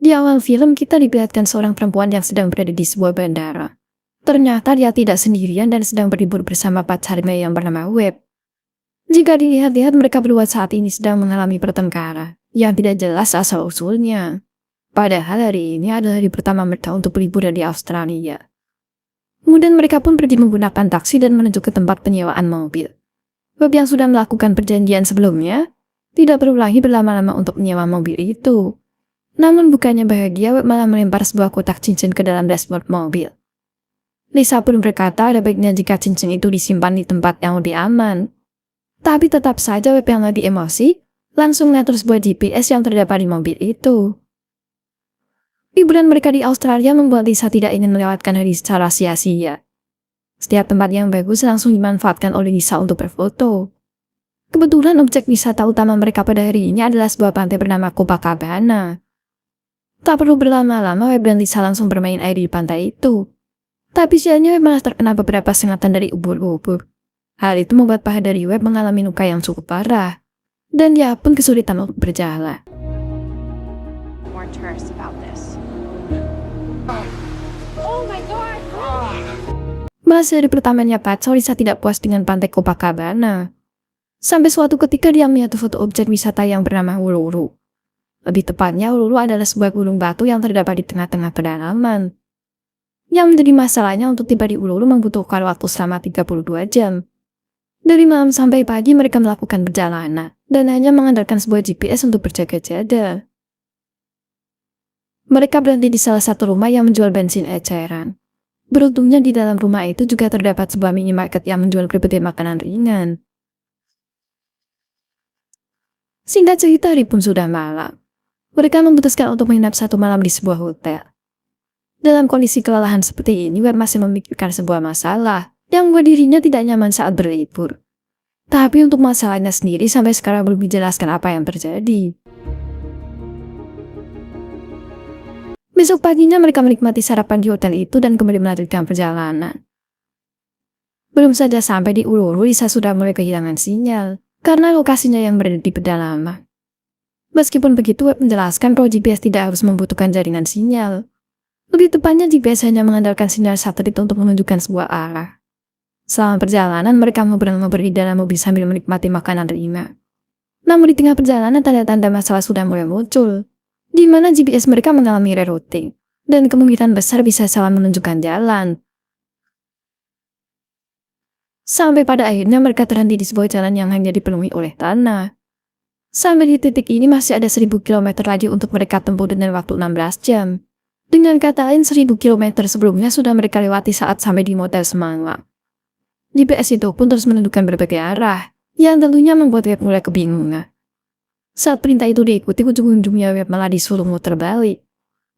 Di awal film kita diperlihatkan seorang perempuan yang sedang berada di sebuah bandara. Ternyata dia tidak sendirian dan sedang berlibur bersama pacarnya yang bernama Webb. Jika dilihat-lihat mereka berdua saat ini sedang mengalami pertengkaran yang tidak jelas asal-usulnya. Padahal hari ini adalah hari pertama mereka untuk berlibur di Australia. Kemudian mereka pun pergi menggunakan taksi dan menuju ke tempat penyewaan mobil. Webb yang sudah melakukan perjanjian sebelumnya tidak perlu lagi berlama-lama untuk menyewa mobil itu. Namun bukannya bahagia, Webb malah melempar sebuah kotak cincin ke dalam dashboard mobil. Lisa pun berkata ada baiknya jika cincin itu disimpan di tempat yang lebih aman. Tapi tetap saja Webb yang lagi emosi langsung ngatur sebuah GPS yang terdapat di mobil itu. Liburan mereka di Australia membuat Lisa tidak ingin melewatkan hari secara sia-sia. Setiap tempat yang bagus langsung dimanfaatkan oleh Lisa untuk berfoto. Kebetulan objek wisata utama mereka pada hari ini adalah sebuah pantai bernama Copacabana. Tak perlu berlama-lama, Webb dan Lisa langsung bermain air di pantai itu. Tapi sialnya Webb malah terkena beberapa sengatan dari ubur-ubur. Hal itu membuat paha dari Webb mengalami luka yang cukup parah. Dan dia pun kesulitan untuk berjalan. Masih hari pertamanya pacar, Lisa tidak puas dengan pantai Copacabana. Sampai suatu ketika dia melihat foto objek wisata yang bernama Uluru. Lebih tepatnya, Uluru adalah sebuah gunung batu yang terdapat di tengah-tengah pedalaman. Yang menjadi masalahnya untuk tiba di Uluru membutuhkan waktu selama 32 jam. Dari malam sampai pagi mereka melakukan perjalanan dan hanya mengandalkan sebuah GPS untuk berjaga-jaga. Mereka berhenti di salah satu rumah yang menjual bensin eceran. Beruntungnya di dalam rumah itu juga terdapat sebuah minimarket yang menjual berbagai makanan ringan. Singkat cerita, hari pun sudah malam. Mereka memutuskan untuk menginap satu malam di sebuah hotel. Dalam kondisi kelelahan seperti ini, Webb masih memikirkan sebuah masalah yang membuat dirinya tidak nyaman saat berlibur. Tapi untuk masalahnya sendiri sampai sekarang belum dijelaskan apa yang terjadi. Besok paginya mereka menikmati sarapan di hotel itu dan kembali melanjutkan perjalanan. Belum saja sampai di Uluru, Lisa sudah mulai kehilangan sinyal karena lokasinya yang berada di pedalaman. Meskipun begitu, Webb menjelaskan bahwa GPS tidak harus membutuhkan jaringan sinyal. Lebih tepatnya, GPS hanya mengandalkan sinyal satelit untuk menunjukkan sebuah arah. Selama perjalanan, mereka ngobrol-ngobrol di dalam mobil sambil menikmati makanan ringan. Namun di tengah perjalanan, tanda-tanda masalah sudah mulai muncul, di mana GPS mereka mengalami rerouting, dan kemungkinan besar bisa salah menunjukkan jalan. Sampai pada akhirnya mereka terhenti di sebuah jalan yang hanya dipenuhi oleh tanah. Sampai di titik ini masih ada 1000 km lagi untuk mereka tempuh dengan waktu 16 jam. Dengan kata lain, 1000 km sebelumnya sudah mereka lewati saat sampai di motel semalam. GPS itu pun terus menentukan berbagai arah, yang tentunya membuat Webb mulai kebingungan. Saat perintah itu diikuti, ujung-ujungnya Webb malah disuruh muter balik.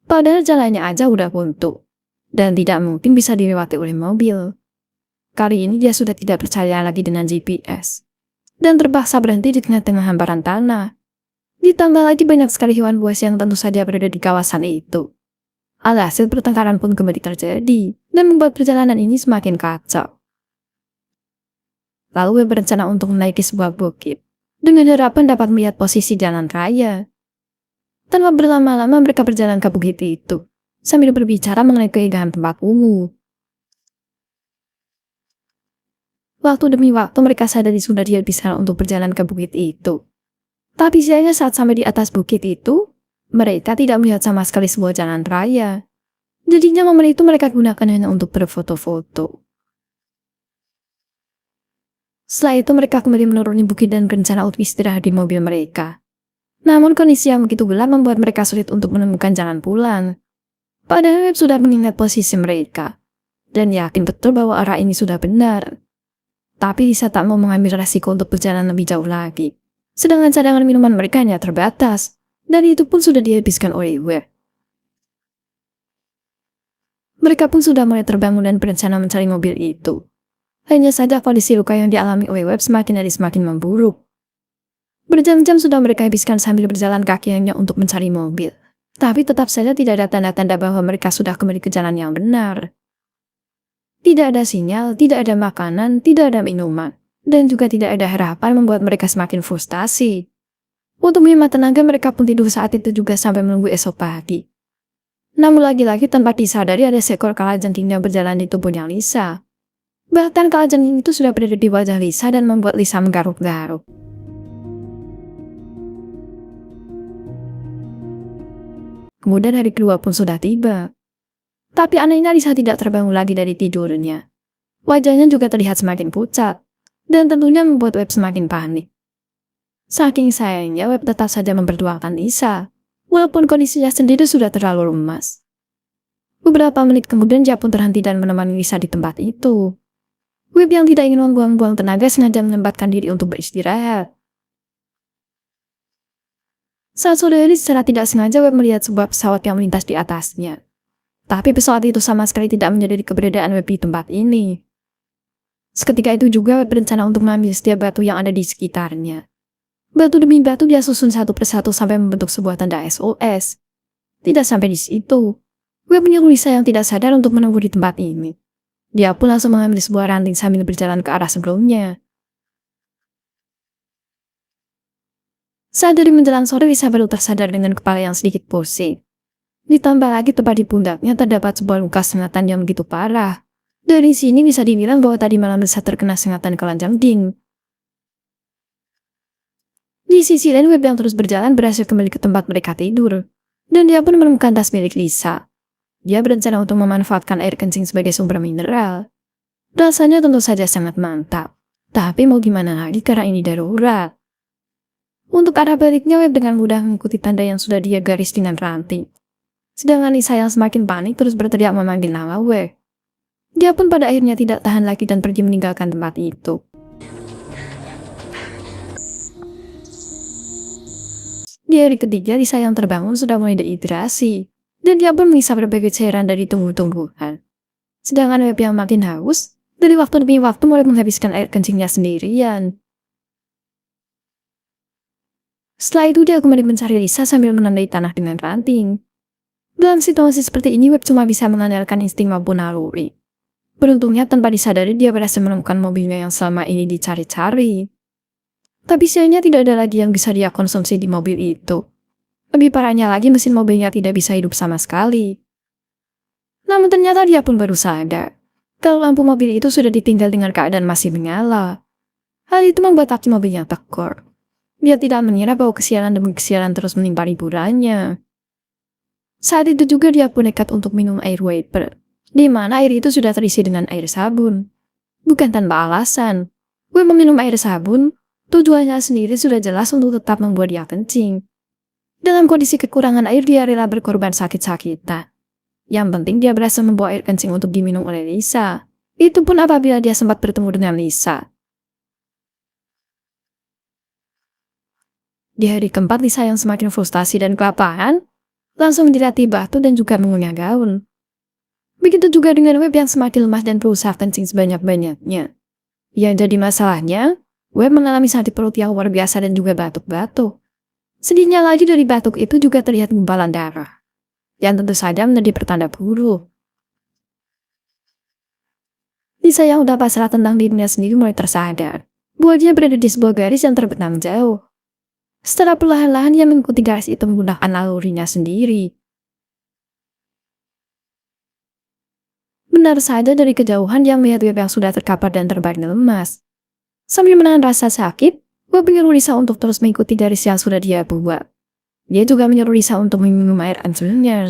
Padahal jalannya aja udah buntu, dan tidak mungkin bisa dilewati oleh mobil. Kali ini dia sudah tidak percaya lagi dengan GPS. Dan terpaksa berhenti di tengah-tengah hamparan tanah. Ditambah lagi banyak sekali hewan buas yang tentu saja berada di kawasan itu. Alhasil pertengkaran pun kembali terjadi, dan membuat perjalanan ini semakin kacau. Lalu Webb berencana untuk menaiki sebuah bukit, dengan harapan dapat melihat posisi jalan raya. Tanpa berlama-lama mereka berjalan ke bukit itu, sambil berbicara mengenai keindahan tempat ungu. Waktu demi waktu mereka sadari sudah tidak bisa untuk berjalan ke bukit itu. Tapi sayangnya saat sampai di atas bukit itu, mereka tidak melihat sama sekali sebuah jalan raya. Jadinya momen itu mereka gunakan hanya untuk berfoto-foto. Setelah itu mereka kembali menuruni bukit dan berencana untuk istirahat di mobil mereka. Namun kondisi yang begitu gelap membuat mereka sulit untuk menemukan jalan pulang. Padahal Webb sudah mengingat posisi mereka, dan yakin betul bahwa arah ini sudah benar. Tapi Lisa tak mau mengambil resiko untuk berjalan lebih jauh lagi. Sedangkan cadangan minuman mereka hanya terbatas, dan itu pun sudah dihabiskan oleh Webb. Mereka pun sudah mulai terbangun dan berencana mencari mobil itu. Hanya saja kondisi luka yang dialami oleh Webb semakin hari semakin memburuk. Berjam-jam sudah mereka habiskan sambil berjalan kaki hanya untuk mencari mobil. Tapi tetap saja tidak ada tanda-tanda bahwa mereka sudah kembali ke jalan yang benar. Tidak ada sinyal, tidak ada makanan, tidak ada minuman, dan juga tidak ada harapan membuat mereka semakin frustasi. Untuk menghemat tenaga, mereka pun tidur saat itu juga sampai menunggu esok pagi. Namun lagi-lagi tanpa disadari ada seekor kalajengking yang berjalan di tubuhnya Lisa. Bahkan kalajengking itu sudah berada di wajah Lisa dan membuat Lisa menggaruk-garuk. Kemudian hari kedua pun sudah tiba. Tapi anehnya Lisa tidak terbangun lagi dari tidurnya. Wajahnya juga terlihat semakin pucat, dan tentunya membuat Webb semakin panik. Saking sayangnya, Webb tetap saja memperdoakan Lisa, walaupun kondisinya sendiri sudah terlalu lemas. Beberapa menit kemudian dia pun terhenti dan menemani Lisa di tempat itu. Webb yang tidak ingin membuang-buang tenaga sengaja menyempatkan diri untuk beristirahat. Saat sore hari secara tidak sengaja Webb melihat sebuah pesawat yang melintas di atasnya. Tapi pesawat itu sama sekali tidak menyadari keberadaan Webb di tempat ini. Seketika itu juga Webb berencana untuk mengambil setiap batu yang ada di sekitarnya. Batu demi batu dia susun satu persatu sampai membentuk sebuah tanda SOS. Tidak sampai di situ, Webb menyuruh Lisa yang tidak sadar untuk menunggu di tempat ini. Dia pun langsung mengambil sebuah ranting sambil berjalan ke arah sebelumnya. Saat dari menjelang sore, Lisa baru tersadar dengan kepala yang sedikit pusing. Ditambah lagi tepat di pundaknya terdapat sebuah luka sengatan yang begitu parah. Dari sini bisa dibilang bahwa tadi malam Lisa terkena sengatan kalajengking. Di sisi lain, Webb yang terus berjalan berhasil kembali ke tempat mereka tidur. Dan dia pun menemukan tas milik Lisa. Dia berencana untuk memanfaatkan air kencing sebagai sumber mineral. Rasanya tentu saja sangat mantap. Tapi mau gimana lagi karena ini darurat. Untuk arah baliknya, Webb dengan mudah mengikuti tanda yang sudah dia garis dengan ranting. Sedangkan Lisa yang semakin panik terus berteriak memanggil nama Webb. Dia pun pada akhirnya tidak tahan lagi dan pergi meninggalkan tempat itu. Di hari ketiga, Lisa yang terbangun sudah mulai dehidrasi, dan dia pun mengisap berbagai cairan dari tumbuh-tumbuhan. Sedangkan Webb yang makin haus, dari waktu demi waktu mulai menghabiskan air kencingnya sendirian. Setelah itu dia kembali mencari Lisa sambil menandai tanah dengan ranting. Dalam situasi seperti ini, Webb cuma bisa mengandalkan insting maupun naluri. Beruntungnya tanpa disadari dia berhasil menemukan mobilnya yang selama ini dicari-cari. Tapi sayangnya tidak ada lagi yang bisa dia konsumsi di mobil itu. Lebih parahnya lagi mesin mobilnya tidak bisa hidup sama sekali. Namun ternyata dia pun baru sadar kalau lampu mobil itu sudah ditinggal dengan keadaan masih menyala. Hal itu membuat aki mobilnya tekor. Dia tidak mengira bahwa kesialan demi kesialan terus menimpa liburannya. Saat itu juga dia pun nekat untuk minum air vapor, di mana air itu sudah terisi dengan air sabun. Bukan tanpa alasan, Webb meminum air sabun, tujuannya sendiri sudah jelas untuk tetap membuat dia kencing. Dalam kondisi kekurangan air, dia rela berkorban sakit-sakitan. Yang penting dia berhasil membawa air kencing untuk diminum oleh Lisa. Itu pun apabila dia sempat bertemu dengan Lisa. Di hari keempat, Lisa yang semakin frustasi dan kelaparan, langsung menjilati batu dan juga mengunyah gaun. Begitu juga dengan Webb yang semakin lemah dan berusaha kencing sebanyak-banyaknya. Yang jadi masalahnya, Webb mengalami sakit perut yang luar biasa dan juga batuk-batuk. Sedihnya lagi dari batuk itu juga terlihat gumpalan darah. Yang tentu saja menjadi pertanda buruk. Lisa yang udah pasrah tentang dirinya sendiri mulai tersadar bahwa dia berada di sebuah garis yang terbentang jauh. Setelah perlahan-lahan dia mengikuti garis itu menggunakan nalurinya sendiri. Benar saja dari kejauhan dia melihat Webb yang sudah terkapar dan terbang lemas. Sambil menahan rasa sakit, Webb menyuruh Lisa untuk terus mengikuti garis yang sudah dia buat. Dia juga menyuruh Lisa untuk meminum air anjurnya.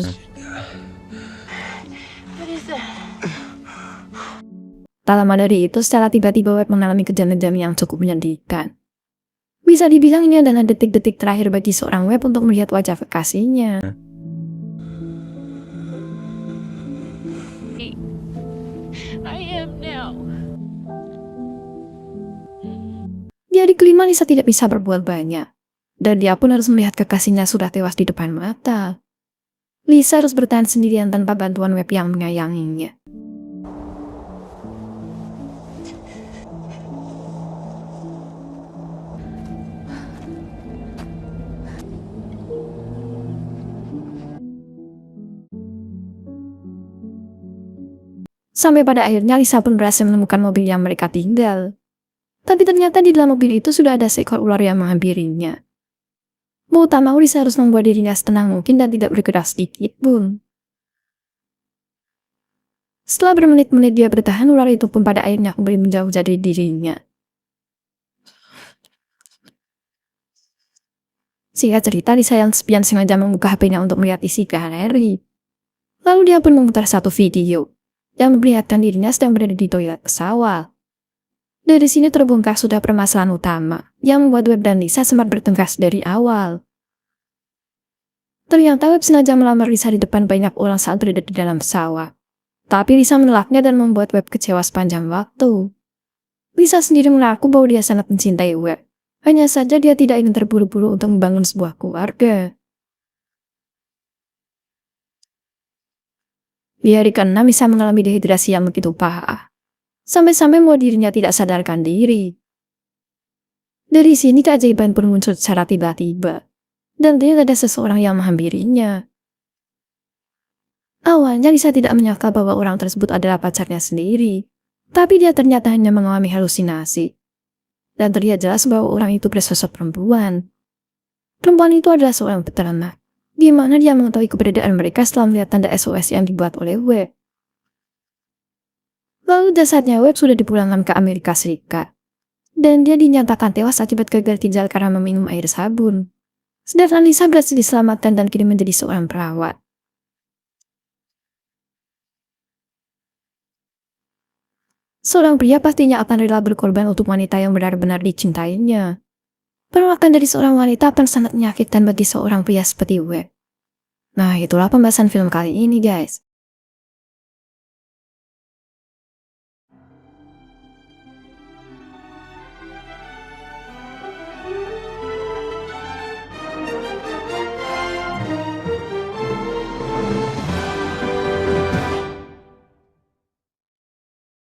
Tak lama dari itu, secara tiba-tiba Webb mengalami kejang-kejang yang cukup menyedihkan. Bisa dibilang ini adalah detik-detik terakhir bagi seorang Webb untuk melihat wajah kekasihnya. Di hari kelima, Lisa tidak bisa berbuat banyak. Dan dia pun harus melihat kekasihnya sudah tewas di depan mata. Lisa harus bertahan sendirian tanpa bantuan Webb yang menyayanginya. Sampai pada akhirnya Lisa pun berhasil menemukan mobil yang mereka tinggal. Tapi ternyata di dalam mobil itu sudah ada seekor ular yang menghampirinya. Mau tak mau Lisa harus membuat dirinya setenang mungkin dan tidak bergerak sedikit pun. Setelah bermenit-menit dia bertahan, ular itu pun pada akhirnya kembali menjauh dari dirinya. Singkat cerita, Lisa yang sepian sengaja membuka HP-nya untuk melihat isi galeri. Lalu dia pun memutar satu video yang memperlihatkan dirinya sedang berada di toilet pesawat. Dari sini terbongkar sudah permasalahan utama yang membuat Webb dan Lisa sempat bertengkar dari awal. Ternyata Webb sengaja melamar Lisa di depan banyak orang saat berada di dalam pesawat. Tapi Lisa menolaknya dan membuat Webb kecewa sepanjang waktu. Lisa sendiri mengaku bahwa dia sangat mencintai Webb. Hanya saja dia tidak ingin terburu-buru untuk membangun sebuah keluarga. Di hari ke-6 Lisa mengalami dehidrasi yang begitu parah. Sampai-sampai membuat dirinya tidak sadarkan diri. Dari sini keajaiban pun muncul secara tiba-tiba. Dan ternyata ada seseorang yang menghampirinya. Awalnya Lisa tidak menyangka bahwa orang tersebut adalah pacarnya sendiri. Tapi dia ternyata hanya mengalami halusinasi. Dan terlihat jelas bahwa orang itu bersosok perempuan. Perempuan itu adalah seorang peternak, di mana dia mengetahui keberadaan mereka setelah melihat tanda SOS yang dibuat oleh Webb. Lalu jasadnya Webb sudah dipulangkan ke Amerika Serikat. Dan dia dinyatakan tewas akibat gagal ginjal karena meminum air sabun. Sedangkan Lisa berhasil diselamatkan dan kini menjadi seorang perawat. Seorang pria pastinya akan rela berkorban untuk wanita yang benar-benar dicintainya. Penolakan dari seorang wanita akan sangat menyakitkan bagi seorang pria seperti Webb. Nah, itulah pembahasan film kali ini, guys.